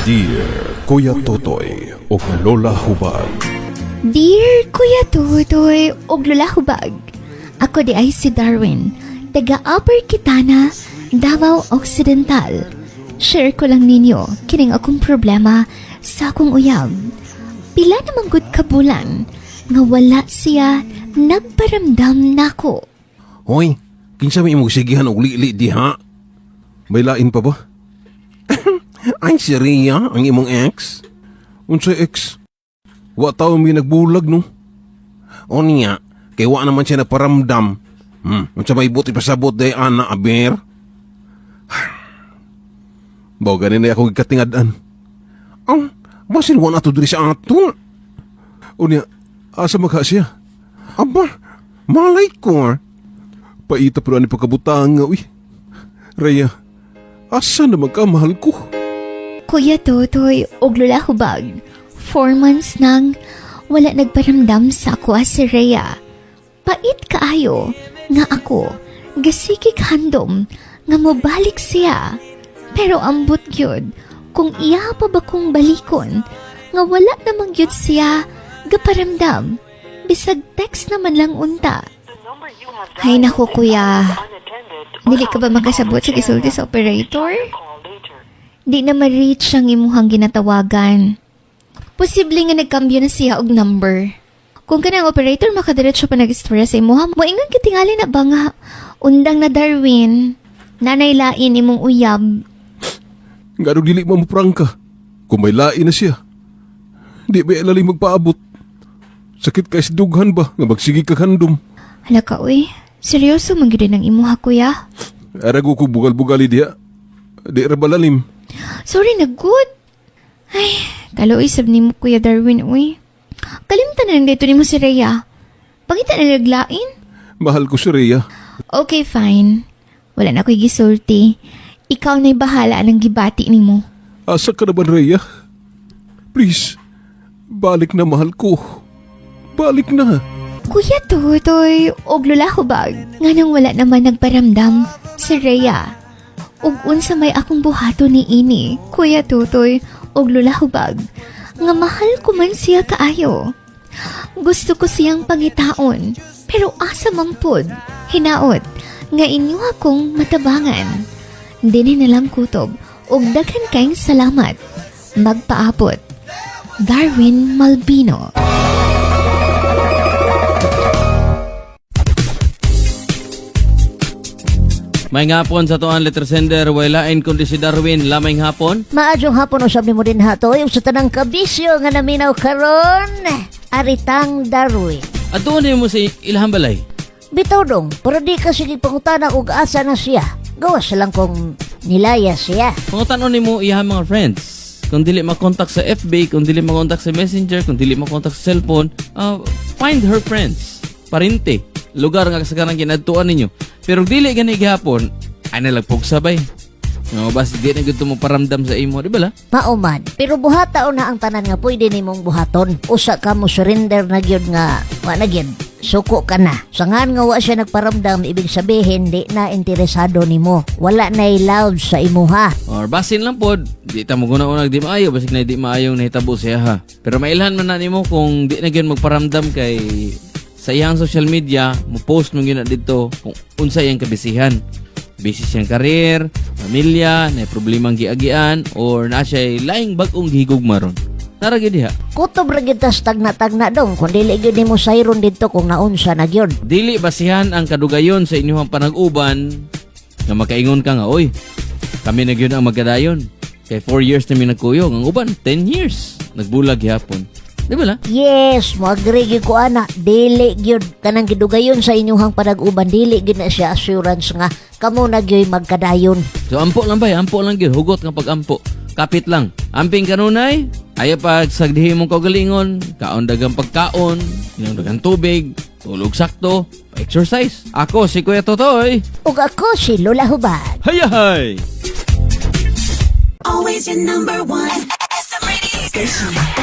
Dear Kuya Totoy o Lola Hubad. Dear Kuya Totoy og Lola Hubag, ako di ay si Darwin, taga Upper Kitana, Davao Occidental. Share ko lang ninyo kining akong problema sa akong uyab. Pila namang gud ka bulan nga wala siya nagparamdam nako. Hoy, kinsa may imong sigihan og lili di ha? May lain pa ba? Ay si Rhea, ang imong ex? Unsay ex? Wa tawo may nagbulag no? O niya, kay wa naman siya nagparamdam. Unsa may buti pasabot day ana aber? Baw ganin na ako gikatingad-an. Basin wa na to diri sa ato. O niya, asa magha siya? Aba, malay ko. Paita pero ani pagkabutang nga, uy. Rhea, asa na magkamahal ko? Kuya Totoy og Lola Hubag, 4 months nang wala nagparamdam sa ako si Rhea. Pait kaayo nga ako, gasigig handom nga mobalik siya. Pero ambot gyud, kung iya pa ba kong balikon, nga wala namang gyud siya gaparamdam, bisag text naman lang unta. Hay nako kuya, dili ka ba makasabot sa gisulti sa operator? Di na ma-reach ang imuhang ginatawagan. Posible nga nagkambyo na siya og number. Kung kanang operator makadiretso pa nag-istorya sa imuha, moingon kitingali na ba nga undang na Darwin, nanay lain imong uyab. Nga dili mo prangka. Kung may lain na siya, di ba ilalim magpaabot? Sakit kay dughan ba nga magsigi ka kandom? Hala ka uy, seryoso man gyud ang imuha kuya. Arago ko bugal-bugali diha. Di ra balalim. Sorry na good. Ay, kaloy sab nimo kuya Darwin uy. Kalimtan na lang dito nimo si Rhea. Pangita na naglain? Mahal ko si Rhea. Okay, fine. Wala na ko'y gisulti. Ikaw na'y bahala ng gibati nimo. Asa ka naman, Rhea? Please, balik na, mahal ko. Balik na. Kuya Totoy og Lola Hubag, nga nang wala naman nagparamdam si Rhea. Ug unsa may akong buhato ni ini, Kuya Totoy og Lola Hubag, nga mahal ko man siya kaayo. Gusto ko siyang pangitaon, pero asa man pod, hinaot, nga inyo akong matabangan. Dini na lang kutob, ug daghan kayong salamat. Magpaabot. Darwin Malbino. May hapon sa tuan letter sender, walain kundi si Darwin, lamay hapon. Maadjong hapon usab nimo din hato yung sa tanang kabisyo nga naminaw karon. Aritang Darwin. At tuon mo sa ilahang balay. Bitaw dong, pero di ka sige pangutana og asa na siya. Gawas lang kung nilaya siya. Pangutanon mo iyahang mga friends. Kung dili makontak sa FB, kung dili makontak sa Messenger, kung dili makontak sa cellphone, find her friends. Parinte. Lugar nga kasagaran kinadtuan ninyo. Pero dili gani gihapon, ay nalagpog sabay. No, basta di na gusto mo paramdam sa imo, di ba la? Mauman, pero buhataon na ang tanan nga pwede nimong buhaton. Usa ka mo surrender na gyud nga, wa na gyud. Suko ka na. Sangan nga wa siya nagparamdam, ibig sabihin di na interesado nimo. Wala na love sa imuha. Or basin lang pod, di ta mo guna-unag di maayo, basig na di maayong nahitabo siya ha. Pero mailhan man na nimo kung di na gyud magparamdam kay sa iyang social media, mo post mo gina dito kung unsa iyang kabisihan. Busy siyang karir, pamilya, na problemang giagian, or na siya'y laing bagong gihigugmaron. Tara gyud diha. Kutob ra gyud tas tagna-tagna dong, kung dili gyud nimo sayron dito kung naunsa na gyud. Dili basihan ang kadugayon sa inyong panag-uban nga makaingon ka nga, oy, kami na gyud ang magkadayon. Kay 4 years na mi nagkuyog, ang uban 10 years nagbulag gihapon. Di ba la? Yes, mo agree gyud ko ana, dili gyud kanang gidugayon sa inyong panag-uban, dili gyud na siya assurance nga kamo na gyud magkadayon. So ampo lang ba? Ampo lang gyud, hugot nga pag-ampo. Kapit lang. Amping kanunay, ayaw pag sagdihin mong kaugalingon, kaon dagang pagkaon, ilang dagang tubig, tulog sakto, exercise. Ako si Kuya Totoy. Ug ako si Lola Hubad. Hayahay! Always your number one. SM Radio Station.